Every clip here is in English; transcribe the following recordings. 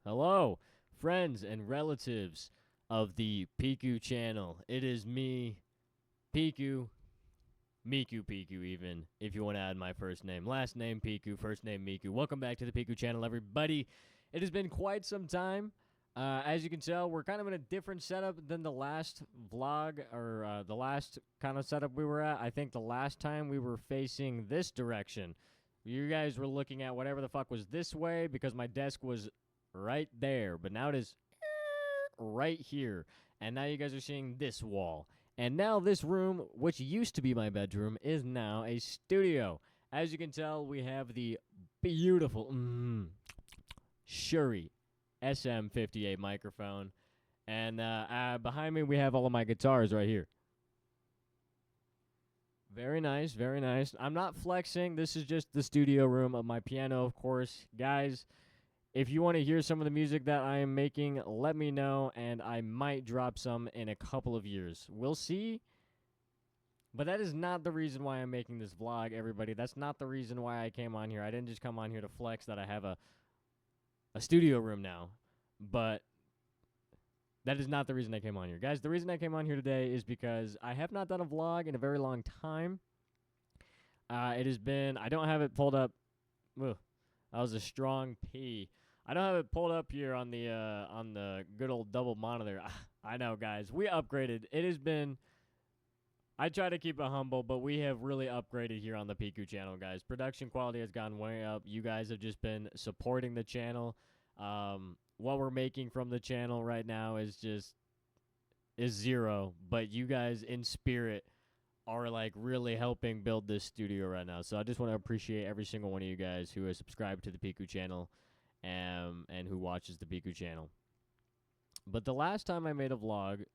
Hello, friends and relatives of the Peku channel. It is me, Peku, Miku Peku even, if you want to add my first name. Last name Peku, first name Miku. Welcome back to the Peku channel, everybody. It has been quite some time. As you can tell, we're kind of in a different setup than the last vlog, or the last kind of setup we were at. I think the last time we were facing this direction. You guys were looking at whatever the fuck was this way because my desk was right there, but now it is right here. And now you guys are seeing this wall. And now this room, which used to be my bedroom, is now a studio. As you can tell, we have the beautiful Shure SM58 microphone. And behind me, we have all of my guitars right here. Very nice, very nice. I'm not flexing. This is just the studio room of my piano, of course. Guys, if you want to hear some of the music that I am making, let me know, and I might drop some in a couple of years. We'll see. But that is not the reason why I'm making this vlog, everybody. That's not the reason why I came on here. I didn't just come on here to flex that I have a studio room now. But that is not the reason I came on here. Guys, the reason I came on here today is because I have not done a vlog in a very long time. It has been, I don't have it pulled up. Ugh, that was a strong P. I don't have it pulled up here on the good old double monitor. I know, guys. We upgraded. It has been, I try to keep it humble, but we have really upgraded here on the Peku channel, guys. Production quality has gone way up. You guys have just been supporting the channel. What we're making from the channel right now is zero, but you guys in spirit are like really helping build this studio right now. So I just want to appreciate every single one of you guys who has subscribed to the Peku channel and who watches the Peku channel. But the last time I made a vlog,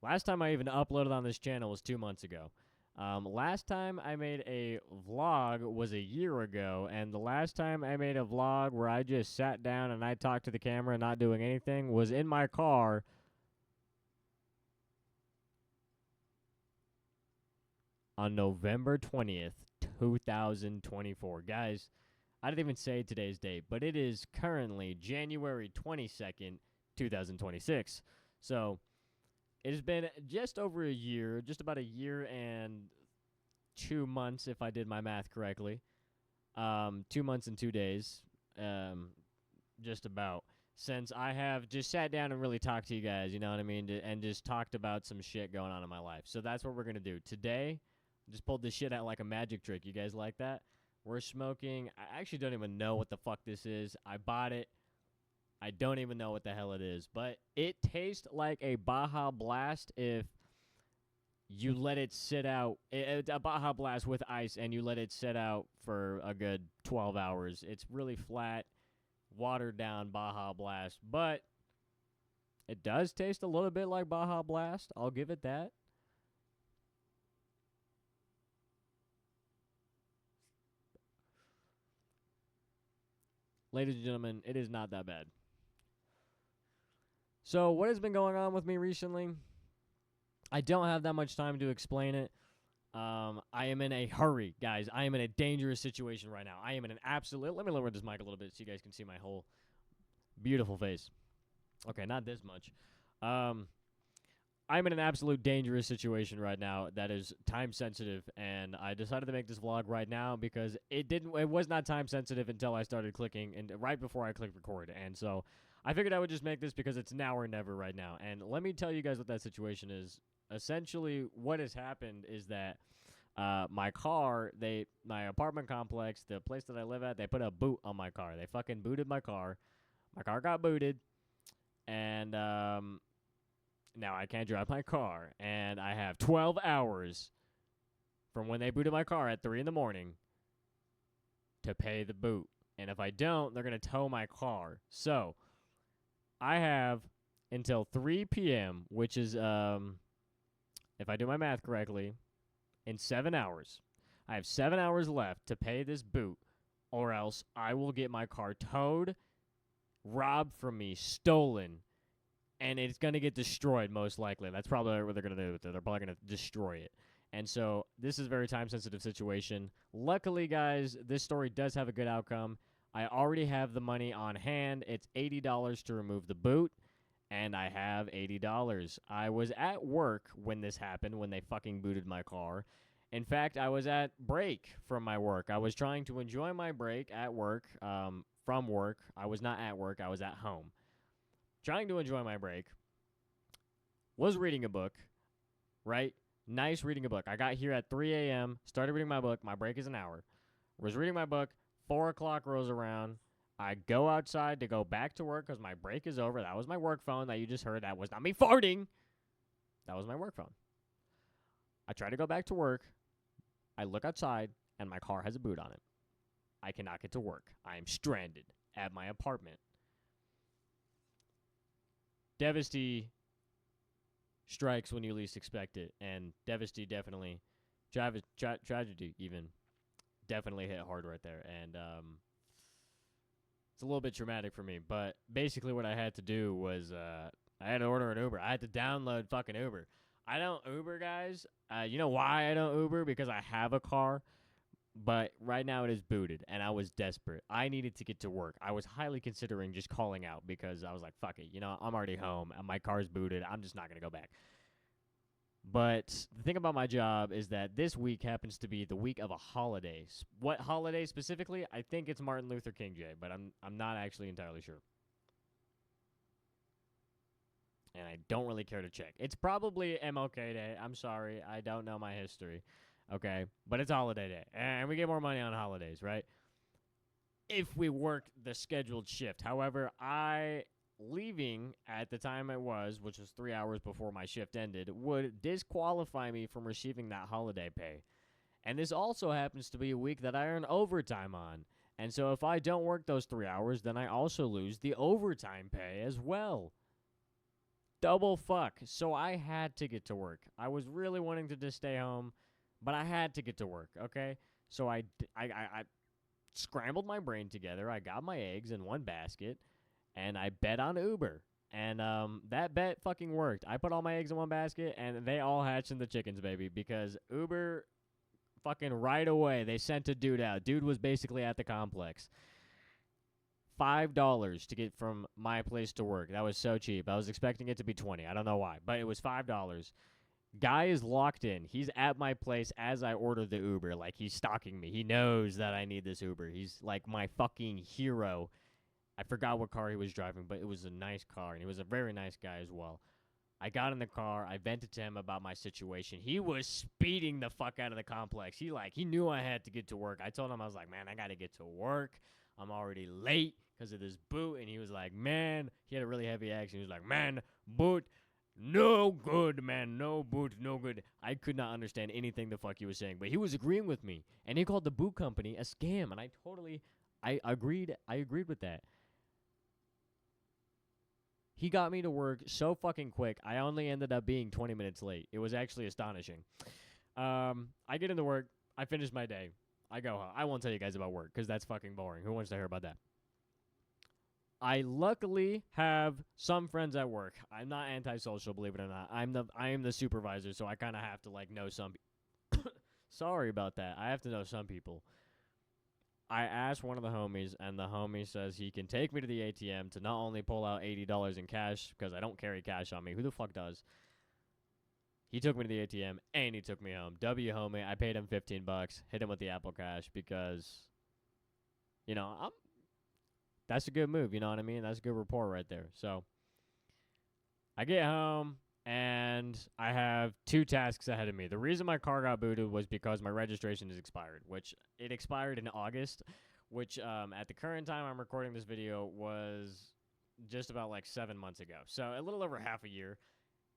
last time I even uploaded on this channel was 2 months ago. Last time I made a vlog was a year ago, and the last time I made a vlog where I just sat down and I talked to the camera not doing anything was in my car on November 20th, 2024. Guys, I didn't even say today's date, but it is currently January 22nd, 2026. So it has been just over a year, just about a year and 2 months, if I did my math correctly. 2 months and 2 days, just about, since I have just sat down and really talked to you guys, you know what I mean, and just talked about some shit going on in my life. So that's what we're going to do. Today, I just pulled this shit out like a magic trick. You guys like that? We're smoking. I actually don't even know what the fuck this is. I bought it. I don't even know what the hell it is, but it tastes like a Baja Blast if you let it sit out. A Baja Blast with ice, and you let it sit out for a good 12 hours. It's really flat, watered down Baja Blast, but it does taste a little bit like Baja Blast. I'll give it that. Ladies and gentlemen, it is not that bad. So what has been going on with me recently? I don't have that much time to explain it. I am in a hurry, guys. I am in a dangerous situation right now. I am in an absolute... Let me lower this mic a little bit so you guys can see my whole beautiful face. Okay, not this much. I'm in an absolute dangerous situation right now that is time sensitive, and I decided to make this vlog right now because it was not time sensitive until I started clicking, and right before I clicked record. And so I figured I would just make this because it's now or never right now. And let me tell you guys what that situation is. Essentially, what has happened is that my car, my apartment complex, the place that I live at, they put a boot on my car. They fucking booted my car. My car got booted, and now I can't drive my car, and I have 12 hours from when they booted my car at 3 in the morning to pay the boot. And if I don't, they're going to tow my car. So I have until 3 p.m., which is, if I do my math correctly, in 7 hours. I have 7 hours left to pay this boot, or else I will get my car towed, robbed from me, stolen, and it's going to get destroyed most likely. That's probably what they're going to do with it. They're probably going to destroy it. And so this is a very time-sensitive situation. Luckily, guys, this story does have a good outcome. I already have the money on hand. It's $80 to remove the boot, and I have $80. I was at work when this happened, when they fucking booted my car. In fact, I was at break from my work. I was trying to enjoy my break at work, from work. I was not at work. I was at home. Trying to enjoy my break. Was reading a book, right? Nice reading a book. I got here at 3 a.m., started reading my book. My break is an hour. Was reading my book. 4 o'clock rolls around. I go outside to go back to work because my break is over. That was my work phone that you just heard. That was not me farting. That was my work phone. I try to go back to work. I look outside, and my car has a boot on it. I cannot get to work. I am stranded at my apartment. Devasty strikes when you least expect it, and Devasty definitely, tragedy even, definitely hit hard right there, and it's a little bit traumatic for me, but basically what I had to do was I had to order an Uber. I had to download fucking Uber. I don't Uber, guys. You know why I don't Uber? Because I have a car, but right now it is booted, and I was desperate. I needed to get to work. I was highly considering just calling out because I was like, fuck it. You know, I'm already home, and my car's booted. I'm just not going to go back. But the thing about my job is that this week happens to be the week of a holiday. What holiday specifically? I think it's Martin Luther King Day, but I'm not actually entirely sure. And I don't really care to check. It's probably MLK Day. I'm sorry. I don't know my history. Okay? But it's holiday day. And we get more money on holidays, right? If we work the scheduled shift. However, leaving at the time it was, which was 3 hours before my shift ended, would disqualify me from receiving that holiday pay. And this also happens to be a week that I earn overtime on. And so if I don't work those 3 hours, then I also lose the overtime pay as well. Double fuck. So I had to get to work. I was really wanting to just stay home, but I had to get to work, okay? So I scrambled my brain together. I got my eggs in one basket, and I bet on Uber. And that bet fucking worked. I put all my eggs in one basket, and they all hatched in the chickens, baby, because Uber fucking right away, they sent a dude out. Dude was basically at the complex. $5 to get from my place to work. That was so cheap. I was expecting it to be $20. I don't know why, but it was $5. Guy is locked in. He's at my place as I order the Uber. Like, he's stalking me. He knows that I need this Uber. He's like my fucking hero. I forgot what car he was driving, but it was a nice car, and he was a very nice guy as well. I got in the car. I vented to him about my situation. He was speeding the fuck out of the complex. He knew I had to get to work. I told him, I was like, man, I got to get to work. I'm already late because of this boot. And he was like, man, he had a really heavy accent. He was like, man, boot, no good, man, no boot, no good. I could not understand anything the fuck he was saying, but he was agreeing with me. And he called the boot company a scam. And I agreed with that. He got me to work so fucking quick, I only ended up being 20 minutes late. It was actually astonishing. I get into work. I finish my day. I go home. I won't tell you guys about work because that's fucking boring. Who wants to hear about that? I luckily have some friends at work. I'm not antisocial, believe it or not. I am the supervisor, so I kind of have to know some. Sorry about that. I have to know some people. I asked one of the homies, and the homie says he can take me to the ATM to not only pull out $80 in cash, because I don't carry cash on me. Who the fuck does? He took me to the ATM, and he took me home. W homie, I paid him $15, hit him with the Apple Cash, because, that's a good move, you know what I mean? That's a good rapport right there. So, I get home, and I have 2 tasks ahead of me. The reason my car got booted was because my registration is expired, which it expired in August, which at the current time I'm recording this video was just about 7 months ago. So a little over half a year.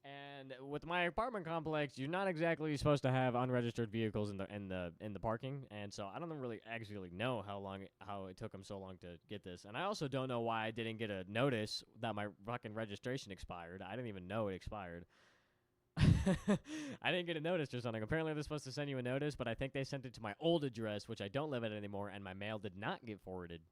And with my apartment complex, you're not exactly supposed to have unregistered vehicles in the parking, and so I don't really actually know how it took them so long to get this. And I also don't know why I didn't get a notice that my fucking registration expired. I didn't even know it expired. I didn't get a notice or something. Apparently they're supposed to send you a notice, but I think they sent it to my old address, which I don't live at anymore, and my mail did not get forwarded.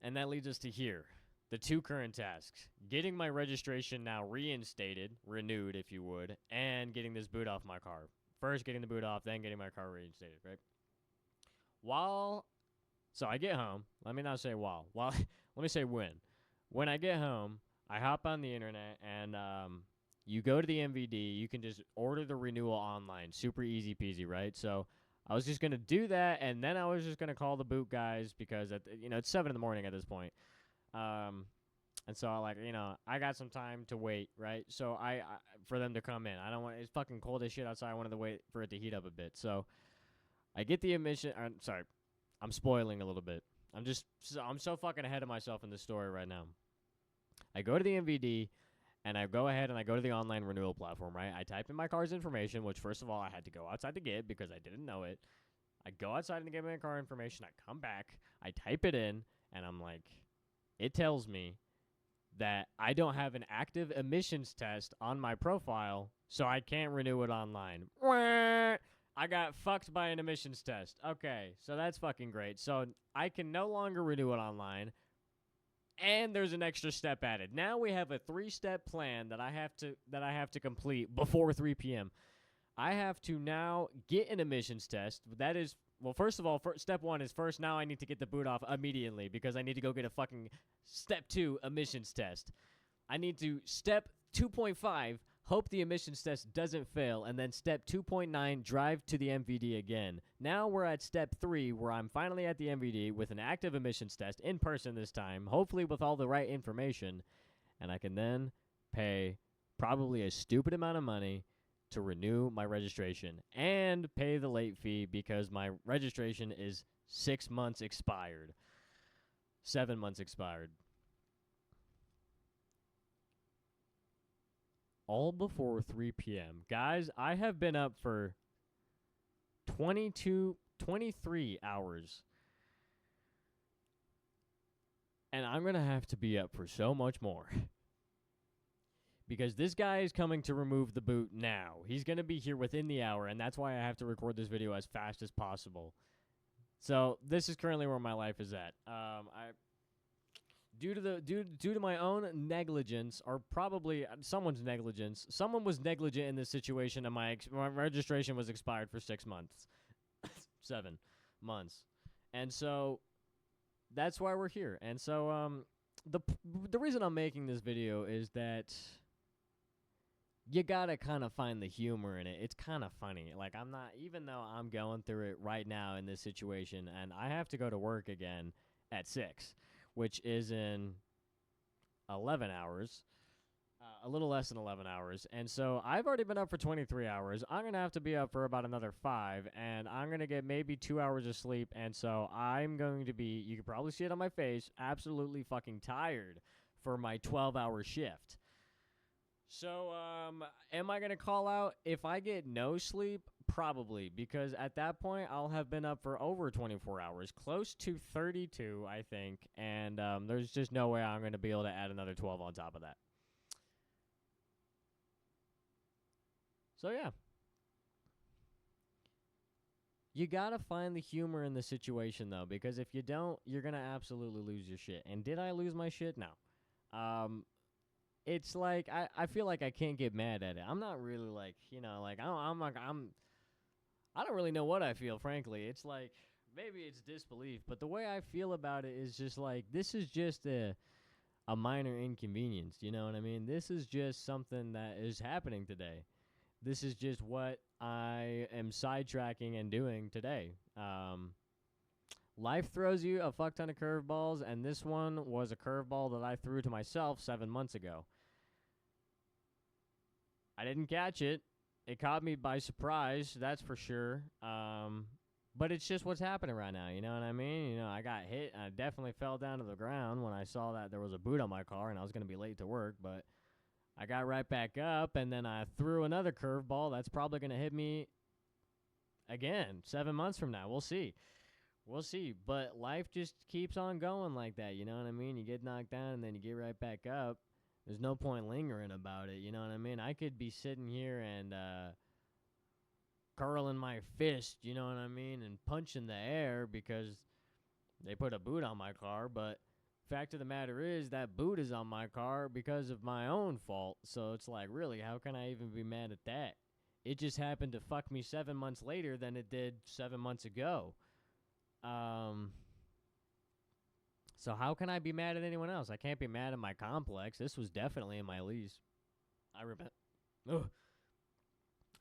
And that leads us to here. The 2 current tasks, getting my registration now reinstated, renewed if you would, and getting this boot off my car. First getting the boot off, then getting my car reinstated, right? So I get home. Let me not say while. Well, let me say when. When I get home, I hop on the internet and you go to the MVD. You can just order the renewal online. Super easy peasy, right? So I was just gonna do that, and then I was just gonna call the boot guys because it's 7 in the morning at this point. And so I got some time to wait, right? So I for them to come in. I don't want it's fucking cold as shit outside. I wanted to wait for it to heat up a bit. So I get the admission. I'm sorry, I'm spoiling a little bit. I'm so fucking ahead of myself in this story right now. I go to the MVD and I go ahead and I go to the online renewal platform, right? I type in my car's information, which first of all I had to go outside to get because I didn't know it. I go outside and get my car information. I come back, I type it in, and I'm like, it tells me that I don't have an active emissions test on my profile, so I can't renew it online. I got fucked by an emissions test. Okay, so that's fucking great. So I can no longer renew it online, and there's an extra step added. Now we have a 3-step plan that I have to complete before 3 p.m. I have to now get an emissions test. That is, well, first of all, step 1 is first now I need to get the boot off immediately because I need to go get a fucking step 2 emissions test. I need to step 2.5, hope the emissions test doesn't fail, and then step 2.9, drive to the MVD again. Now we're at step 3 where I'm finally at the MVD with an active emissions test in person this time, hopefully with all the right information, and I can then pay probably a stupid amount of money to renew my registration and pay the late fee because my registration is 6 months expired. 7 months expired. All before 3 p.m. Guys, I have been up for 23 hours. And I'm going to have to be up for so much more. Because this guy is coming to remove the boot now. He's going to be here within the hour, and that's why I have to record this video as fast as possible. So this is currently where my life is at. Due to my own negligence, or probably someone's negligence, someone was negligent in this situation, and my registration was expired for 6 months, 7 months, and so that's why we're here. And so the reason I'm making this video is that you gotta kind of find the humor in it. It's kind of funny. Like, even though I'm going through it right now in this situation, and I have to go to work again at 6, which is in 11 hours, a little less than 11 hours. And so I've already been up for 23 hours. I'm going to have to be up for about another 5, and I'm going to get maybe 2 hours of sleep. And so I'm going to be, you can probably see it on my face, absolutely fucking tired for my 12-hour shift. So, am I going to call out if I get no sleep? Probably, because at that point, I'll have been up for over 24 hours, close to 32, I think, and there's just no way I'm going to be able to add another 12 on top of that. So, yeah. You got to find the humor in the situation, though, because if you don't, you're going to absolutely lose your shit. And did I lose my shit? No. It's like I feel like I can't get mad at it. I'm not really like, like I don't really know what I feel, frankly. It's like maybe it's disbelief, but the way I feel about it is just like this is just a minor inconvenience, you know what I mean? This is just something that is happening today. This is just what I am sidetracking and doing today. Life throws you a fuck ton of curveballs, and this one was a curveball that I threw to myself 7 months ago. I didn't catch it. It caught me by surprise, that's for sure. But it's just what's happening right now, you know what I mean? I got hit, and I definitely fell down to the ground when I saw that there was a boot on my car, and I was going to be late to work, but I got right back up, and then I threw another curveball that's probably going to hit me again 7 months from now. We'll see. We'll see, but life just keeps on going like that, you know what I mean? You get knocked down, and then you get right back up. There's no point lingering about it, you know what I mean? I could be sitting here and curling my fist, you know what I mean, and punching the air because they put a boot on my car, but fact of the matter is that boot is on my car because of my own fault, so it's like, really, how can I even be mad at that? It just happened to fuck me 7 months later than it did 7 months ago. So how can I be mad at anyone else? I can't be mad at my complex. This was definitely in my lease. I remember. Ugh.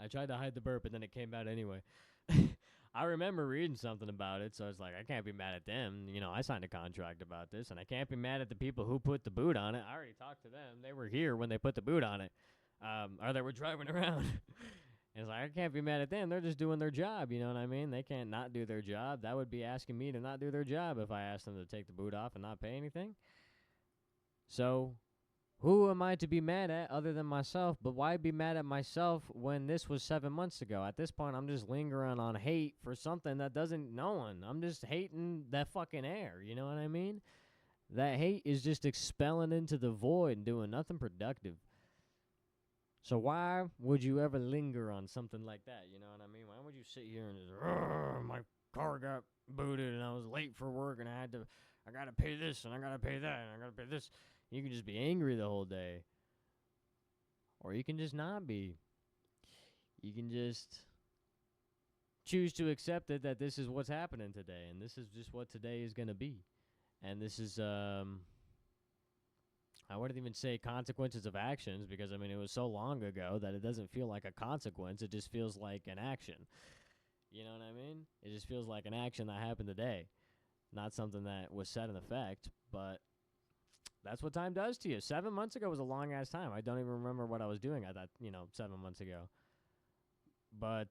I tried to hide the burp, and then it came out anyway. I remember reading something about it, so I was like, I can't be mad at them. You know, I signed a contract about this, and I can't be mad at the people who put the boot on it. I already talked to them. They were here when they put the boot on it, or they were driving around. And it's like, I can't be mad at them. They're just doing their job, you know what I mean? They can't not do their job. That would be asking me to not do their job if I asked them to take the boot off and not pay anything. So who am I to be mad at other than myself? But why be mad at myself when this was 7 months ago? At this point, I'm just lingering on hate for something that doesn't know one. I'm just hating that fucking air, you know what I mean? That hate is just expelling into the void and doing nothing productive. So why would you ever linger on something like that? You know what I mean? Why would you sit here and just, my car got booted and I was late for work and I gotta pay this and I gotta pay that and I gotta pay this. You can just be angry the whole day. Or you can just not be. You can just choose to accept it that this is what's happening today and this is just what today is gonna be. And this is, I wouldn't even say consequences of actions because, I mean, it was so long ago that it doesn't feel like a consequence. It just feels like an action. You know what I mean? It just feels like an action that happened today, not something that was set in effect, but that's what time does to you. 7 months ago was a long-ass time. I don't even remember what I was doing at that, 7 months ago. But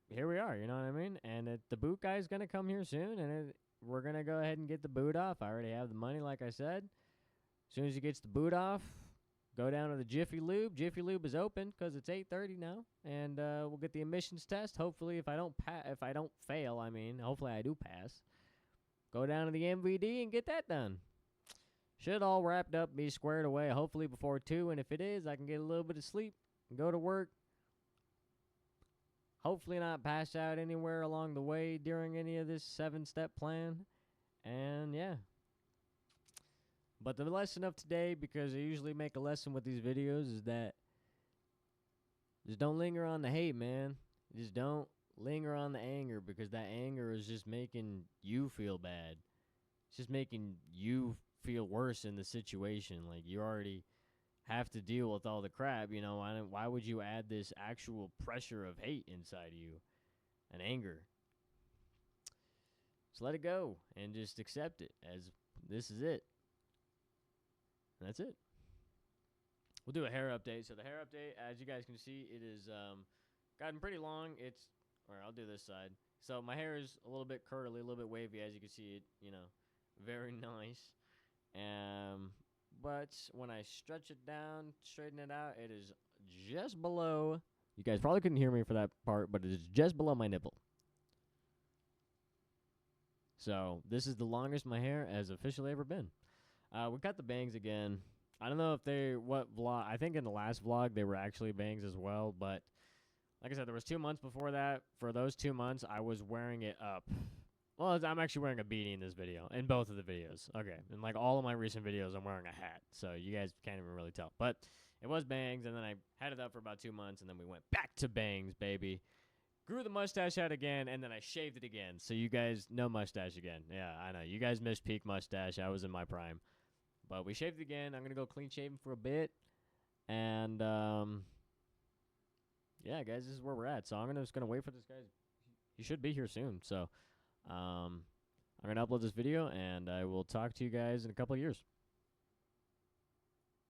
here we are, you know what I mean? And the boot guy's going to come here soon, and we're going to go ahead and get the boot off. I already have the money, like I said. As soon as he gets the boot off, go down to the Jiffy Lube. Jiffy Lube is open because it's 8:30 now, and we'll get the emissions test. Hopefully, if I don't fail, hopefully I do pass. Go down to the MVD and get that done. Should all wrapped up, be squared away. Hopefully before 2, and if it is, I can get a little bit of sleep and go to work. Hopefully not pass out anywhere along the way during any of this 7-step plan, and yeah. But the lesson of today, because I usually make a lesson with these videos, is that just don't linger on the hate, man. Just don't linger on the anger, because that anger is just making you feel bad. It's just making you feel worse in the situation. Like, you already have to deal with all the crap, Why would you add this actual pressure of hate inside you and anger? Just let it go and just accept it as this is it. And that's it. We'll do a hair update. So the hair update, as you guys can see, it is gotten pretty long. I'll do this side. So my hair is a little bit curly, a little bit wavy, as you can see it, very nice. But when I stretch it down, straighten it out, it is just below. You guys probably couldn't hear me for that part, but it is just below my nipple. So this is the longest my hair has officially ever been. We cut the bangs again. I don't know if what vlog. I think in the last vlog they were actually bangs as well. But like I said, there was 2 months before that. For those 2 months, I was wearing it up. Well, I'm actually wearing a beanie in this video, in both of the videos. Okay, and like all of my recent videos, I'm wearing a hat. So you guys can't even really tell. But it was bangs, and then I had it up for about 2 months, and then we went back to bangs, baby. Grew the mustache out again, and then I shaved it again. So you guys, no mustache again. Yeah, I know. You guys missed peak mustache. I was in my prime. But we shaved it again. I'm going to go clean shaven for a bit. And, yeah, guys, this is where we're at. So I'm just going to wait for this guy. He should be here soon. So I'm going to upload this video, and I will talk to you guys in a couple of years.